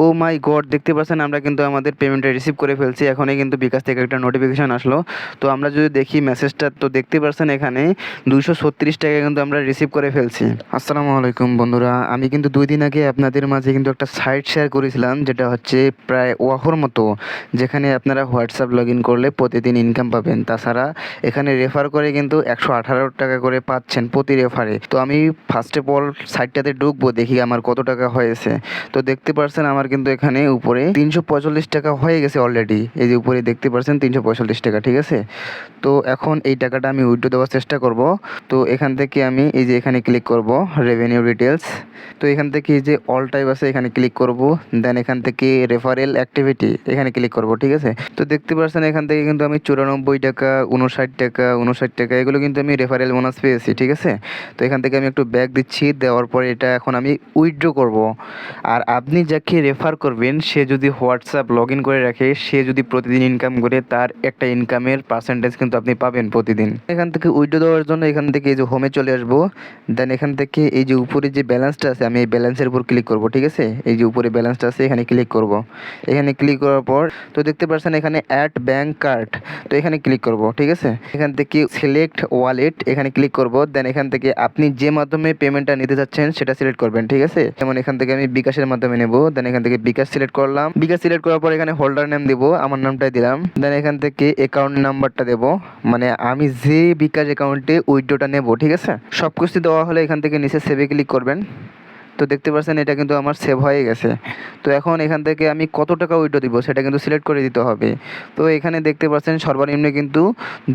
ও মাই god, দেখতে পাচ্ছেন আমরা কিন্তু আমাদের পেমেন্টটা রিসিভ করে ফেলছি। এখনই কিন্তু বিকাশ থেকে একটা নোটিফিকেশন আসলো। তো আমরা যদি দেখি মেসেজটা, তো দেখতে পাচ্ছেন এখানে 236 টাকা কিন্তু আমরা রিসিভ করে ফেলছি। আসসালামু আলাইকুম বন্ধুরা, আমি কিন্তু 2 দিন আগে আপনাদের মাঝে কিন্তু একটা সাইট শেয়ার করেছিলাম, যেটা হচ্ছে প্রায় ওয়াহর মতো, যেখানে আপনারা হোয়াটসঅ্যাপ লগ ইন করলে প্রতিদিন ইনকাম পাবেন। তাছাড়া এখানে রেফার করে কিন্তু 118 টাকা করে পাচ্ছেন প্রতি রেফারে। তো আমি ফার্স্ট অফ অল সাইটটাতে ঢুকবো, দেখি আমার কত টাকা হয়েছে। তো দেখতে পাচ্ছেন আমার কিন্তু এখানে উপরে 345 টাকা হয়ে গেছে অলরেডি। এই যে উপরে দেখতে পাচ্ছেন 345 টাকা, ঠিক আছে। তো এখন এই টাকাটা আমি উইথড্র দেওয়ার চেষ্টা করব। তো এখান থেকে আমি এই যে এখানে ক্লিক করব রেভিনিউ ডিটেলস। তো এখান থেকে এই যে অল টাইপ আছে এখানে ক্লিক করব, দেন এখান থেকে রেফারেল অ্যাক্টিভিটি এখানে ক্লিক করব, ঠিক আছে। তো দেখতে পাচ্ছেন এখান থেকে কিন্তু আমি 94 টাকা, 59 টাকা এগুলো কিন্তু আমি রেফারেল বোনাস পেয়েছি, ঠিক আছে। তো এখান থেকে আমি একটু ব্যাক দিচ্ছি, দেওয়ার পরে এটা এখন আমি উইথড্র করব। আর আপনি যাকে রেফার করবেন সে যদি হোয়াটসঅ্যাপ লগ ইন করে রাখে, সে যদি প্রতিদিন ইনকাম করে, তার একটা ইনকামের পার্সেন্টেজ কিন্তু আপনি পাবেন প্রতিদিন। এখান থেকে উইথড্র দেওয়ার জন্য এখান থেকে এই যে হোমে চলে আসবো, দেন এখান থেকে এই যে উপরে যে ব্যালেন্সটা আছে আমি এই ব্যালেন্সের উপর ক্লিক করব, ঠিক আছে। এই যে উপরে ব্যালেন্সটা আছে এখানে ক্লিক করব। এখানে ক্লিক করার পর তো দেখতে পাচ্ছেন এখানে অ্যাড ব্যাঙ্ক কার্ড, তো এখানে ক্লিক করব, ঠিক আছে। এখান থেকে সিলেক্ট ওয়ালেট এখানে ক্লিক করব, দেন এখান থেকে আপনি যে মাধ্যমে পেমেন্টটা নিতে যাচ্ছেন সেটা সিলেক্ট করবেন, ঠিক আছে। যেমন এখান থেকে আমি বিকাশের মাধ্যমে নেব, দেন এখান থেকে বিকাশ সিলেক্ট করলাম। বিকাশ সিলেক্ট করার পর এখানে হোল্ডার নেম দিব, আমার নামটাই দিলাম। দেন এখান থেকে অ্যাকাউন্ট নাম্বারটা দেব, মানে আমি যে বিকাশ অ্যাকাউন্টে উইথড্রটা নেব, ঠিক আছে। সব কিছু দেওয়া হলে এখান থেকে নিচে সেভে ক্লিক করবেন। তো দেখতে পাচ্ছেন এটা কিন্তু আমার সেভ হয়ে গেছে। তো এখন এখান থেকে আমি কত টাকা উইথড্র দিব সেটা কিন্তু সিলেক্ট করে দিতে হবে। তো এখানে দেখতে পাচ্ছেন সর্বনিম্ন কিন্তু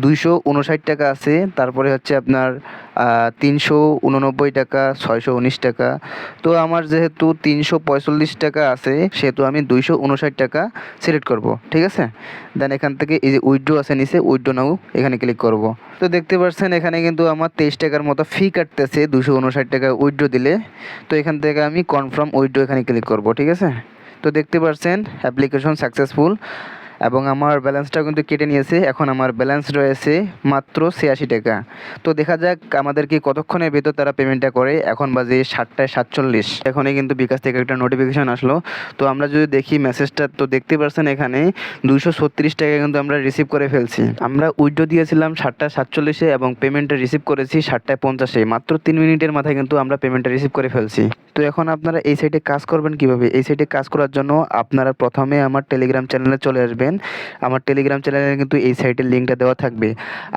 259 টাকা আছে, তারপরে হচ্ছে আপনার 389 টাকা, 619 টাকা। তো আমার যেহেতু 345 টাকা আছে, সেহেতু আমি 259 টাকা সিলেক্ট করব, ঠিক আছে। দেন এখান থেকে এই যে উইথড্র আছে নিচে, উইথড্র নাও এখানে ক্লিক করব। তো দেখতে পাচ্ছেন এখানে কিন্তু আমার 23 টাকার মতো ফি কাটতেছে 259 টাকা উইথড্র দিলে। তো এখান থেকে আমি কনফার্ম উইথড্র এখানে ক্লিক করব, ঠিক আছে। তো দেখতে পাচ্ছেন অ্যাপ্লিকেশন সাকসেসফুল, এবং আমার ব্যালেন্সটাও কিন্তু কেটে নিয়েছে। এখন আমার ব্যালেন্স রয়েছে মাত্র 86 টাকা। তো দেখা যাক আমাদেরকে কতক্ষণের ভেতর তারা পেমেন্টটা করে। এখন বাজে 7:47। এখনই কিন্তু বিকাশ থেকে একটা নোটিফিকেশান আসলো। তো আমরা যদি দেখি মেসেজটা, তো দেখতে পাচ্ছেন এখানে 236 টাকা কিন্তু আমরা রিসিভ করে ফেলছি। আমরা উইথড্র দিয়েছিলাম 7:47 এবং পেমেন্টটা রিসিভ করেছি 7:50। মাত্র 3 মিনিটের মাথায় কিন্তু আমরা পেমেন্টটা রিসিভ করে ফেলছি। তো এখন আপনারা এই সাইটে কাজ করবেন কিভাবে? এই সাইটে কাজ করার জন্য আপনারা প্রথমে আমার টেলিগ্রাম চ্যানেলে চলে আসবেন। আমার টেলিগ্রাম চ্যানেলে কিন্তু এই সাইটের লিঙ্কটা দেওয়া থাকবে।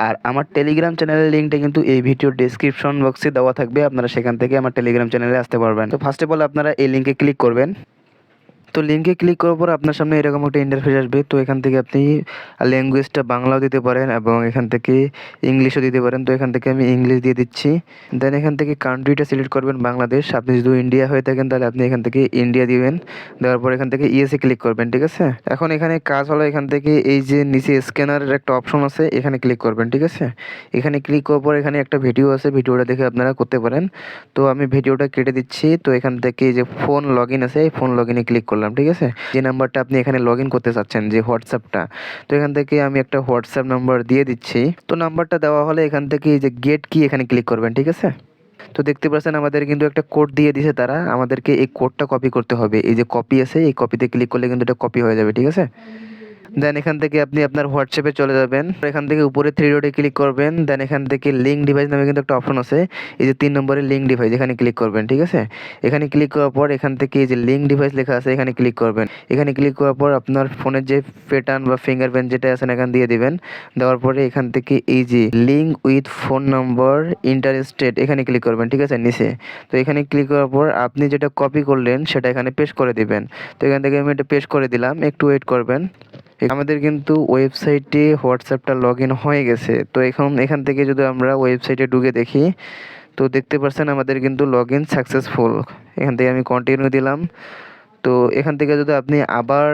আর আমার টেলিগ্রাম চ্যানেলের লিঙ্কটা কিন্তু এই ভিডিওর ডেসক্রিপশন বক্সে দেওয়া থাকবে, আপনারা সেখান থেকে আমার টেলিগ্রাম চ্যানেলে আসতে পারবেন। তো ফার্স্ট অফ অল আপনারা এই লিঙ্কে ক্লিক করবেন। তো লিঙ্কে ক্লিক করার পর আপনার সামনে এরকম একটা ইন্টারফেস আসবে। তো এখান থেকে আপনি ল্যাঙ্গুয়েজটা বাংলাও দিতে পারেন এবং এখান থেকে ইংলিশও দিতে পারেন। তো এখান থেকে আমি ইংলিশ দিয়ে দিচ্ছি। দেন এখান থেকে কান্ট্রিটা সিলেক্ট করবেন বাংলাদেশ। আপনি যদি ইন্ডিয়া হয়ে থাকেন তাহলে আপনি এখান থেকে ইন্ডিয়া দিবেন। দেওয়ার পর এখান থেকে ইএসএ ক্লিক করবেন, ঠিক আছে। এখন এখানে কাজ হলো, এখান থেকে এই যে নিচে স্ক্যানারের একটা অপশন আছে এখানে ক্লিক করবেন, ঠিক আছে। এখানে ক্লিক করার পর এখানে একটা ভিডিও আছে, ভিডিওটা দেখে আপনারা করতে পারেন। তো আমি ভিডিওটা কেটে দিচ্ছি। তো এখান থেকে এই যে ফোন লগ ইন আছে, এই ফোন লগ ইনে ক্লিক করলাম, ঠিক আছে। যে নাম্বারটা আপনি এখানে লগ ইন করতে চাচ্ছেন, যে হোয়াটসঅ্যাপটা, তো এখান থেকে আমি একটা হোয়াটসঅ্যাপ নাম্বার দিয়ে দিচ্ছি। তো নাম্বারটা দেওয়া হলে এখান থেকে এই যে গেট কি এখানে ক্লিক করবেন, ঠিক আছে। তো দেখতে পাচ্ছেন আমাদের কিন্তু একটা কোড দিয়ে দিছে তারা, আমাদেরকে এই কোডটা কপি করতে হবে। এই যে কপি আছে, এই কপিতে ক্লিক করলে কিন্তু এটা কপি হয়ে যাবে, ঠিক আছে। দেন এখান থেকে আপনি আপনার হোয়াটসঅ্যাপে চলে যাবেন। এখান থেকে উপরে থ্রি ডটে ক্লিক করবেন। দেন এখান থেকে লিঙ্ক ডিভাইস নামে কিন্তু একটা অপশন আছে, এই যে 3 নম্বরের লিঙ্ক ডিভাইস এখানে ক্লিক করবেন, ঠিক আছে। এখানে ক্লিক করার পর এখান থেকে এই যে লিঙ্ক ডিভাইস লেখা আছে এখানে ক্লিক করবেন। এখানে ক্লিক করার পর আপনার ফোনের যে প্যাটার্ন বা ফিঙ্গারপ্রিন্ট যেটা আছে এখানে দিয়ে দিবেন। দেওয়ার পরে এখান থেকে এই যে link with phone number interested এখানে ক্লিক করবেন, ঠিক আছে, নিচে। তো এখানে ক্লিক করার পর আপনি যেটা কপি করলেন সেটা এখানে পেস্ট করে দিবেন। তো এখান থেকে আমি এটা পেস্ট করে দিলাম, একটু ওয়েট করবেন। আমাদের কিন্তু ওয়েবসাইটে হোয়াটসঅ্যাপটা লগ ইন হয়ে গেছে। তো এখান থেকে যদি আমরা ওয়েবসাইটে ঢুকে দেখি, তো দেখতে পাচ্ছেন আমাদের কিন্তু লগ ইন সাকসেসফুল। এখান থেকে আমি কন্টিনিউ দিলাম। তো এখান থেকে যদি আপনি আবার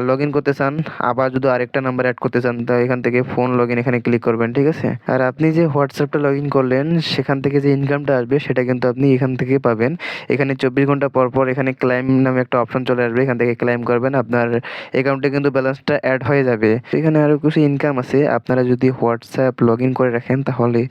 লগ ইন করতে চান, আবার যদি আরেকটা নাম্বার অ্যাড করতে চান, তো এখান থেকে ফোন লগ ইন এখানে ক্লিক করবেন, ঠিক আছে? আর আপনি যে হোয়াটসঅ্যাপটা লগ ইন করলেন সেখান থেকে যে ইনকামটা আসবে সেটা কিন্তু আপনি এখান থেকে পাবেন। এখানে 24 ঘন্টা পর পর এখানে ক্লাইম নামে একটা অপশন চলে আসবে, এখান থেকে ক্লাইম করবেন, আপনার অ্যাকাউন্টে কিন্তু ব্যালেন্সটা অ্যাড হয়ে যাবে। তো এখানে আরও কিছু ইনকাম আছে, আপনারা যদি হোয়াটসঅ্যাপ লগ ইন করে রাখেন তাহলে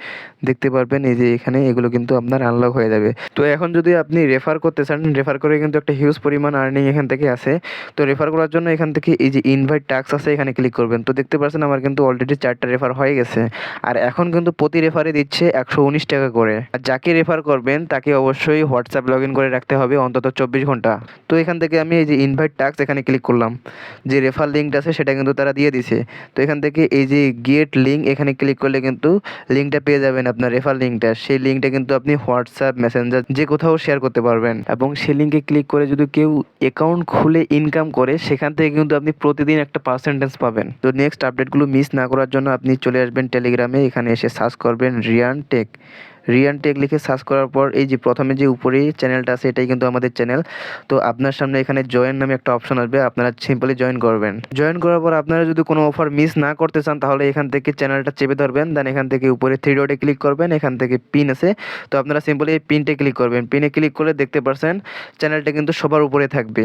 দেখতে পারবেন এই যে এখানে এগুলো কিন্তু আপনার আনলক হয়ে যাবে। তো এখন যদি আপনি রেফার করতে চান, রেফার করে কিন্তু একটা হিউজ পরিমাণ আর্নিং এখান থেকে আছে। তো রেফার করার জন্য এখান থেকে এই যে ইনভাইট টাস্ক আছে এখানে ক্লিক করবেন। তো দেখতে পাচ্ছেন আমার কিন্তু অলরেডি 4টা রেফার হয়ে গেছে। আর এখন কিন্তু প্রতি রেফারে দিচ্ছে 119 টাকা করে। আর যাকে রেফার করবেন তাকে অবশ্যই হোয়াটসঅ্যাপ লগ ইন করে রাখতে হবে অন্তত 24 ঘন্টা। তো এখান থেকে আমি এই যে ইনভাইট টাস্ক এখানে ক্লিক করলাম, যে রেফার লিঙ্কটা আছে সেটা কিন্তু তারা দিয়ে দিছে। তো এখান থেকে এই যে গেট লিঙ্ক এখানে ক্লিক করলে কিন্তু লিঙ্কটা পেয়ে যাবেন, আপনার রেফার লিঙ্কটা। সেই লিঙ্কটা কিন্তু আপনি হোয়াটসঅ্যাপ, মেসেঞ্জার যে কোথাও শেয়ার করতে পারবেন, এবং সেই লিঙ্কে ক্লিক করে যদি কেউ অ্যাকাউন্ট খুলে ইনকাম করে সেখান থেকে কিন্তু আপনি প্রতিদিন একটা পার্সেন্টেজ পাবেন। তো নেক্সট আপডেটগুলো মিস না করার জন্য আপনি চলে আসবেন টেলিগ্রামে, এখানে এসে সার্চ করবেন রিয়ান টেক। রিয়ান টেক লিখে সার্চ করার পর এই যে প্রথমে যে উপরেই চ্যানেলটা আছে এটাই কিন্তু আমাদের চ্যানেল। তো আপনার সামনে এখানে জয়েন নামে একটা অপশন আসবে, আপনারা সিম্পলি জয়েন করবেন। জয়েন করার পর আপনারা যদি কোনো অফার মিস না করতে চান তাহলে এখান থেকে চ্যানেলটা চেপে ধরবেন, দেন এখান থেকে উপরে 3 ডটে ক্লিক করবেন, এখান থেকে পিন আছে, তো আপনারা সিম্পলি এই পিনটে ক্লিক করবেন। পিনে ক্লিক করলে দেখতে পারছেন চ্যানেলটা কিন্তু সবার উপরে থাকবে।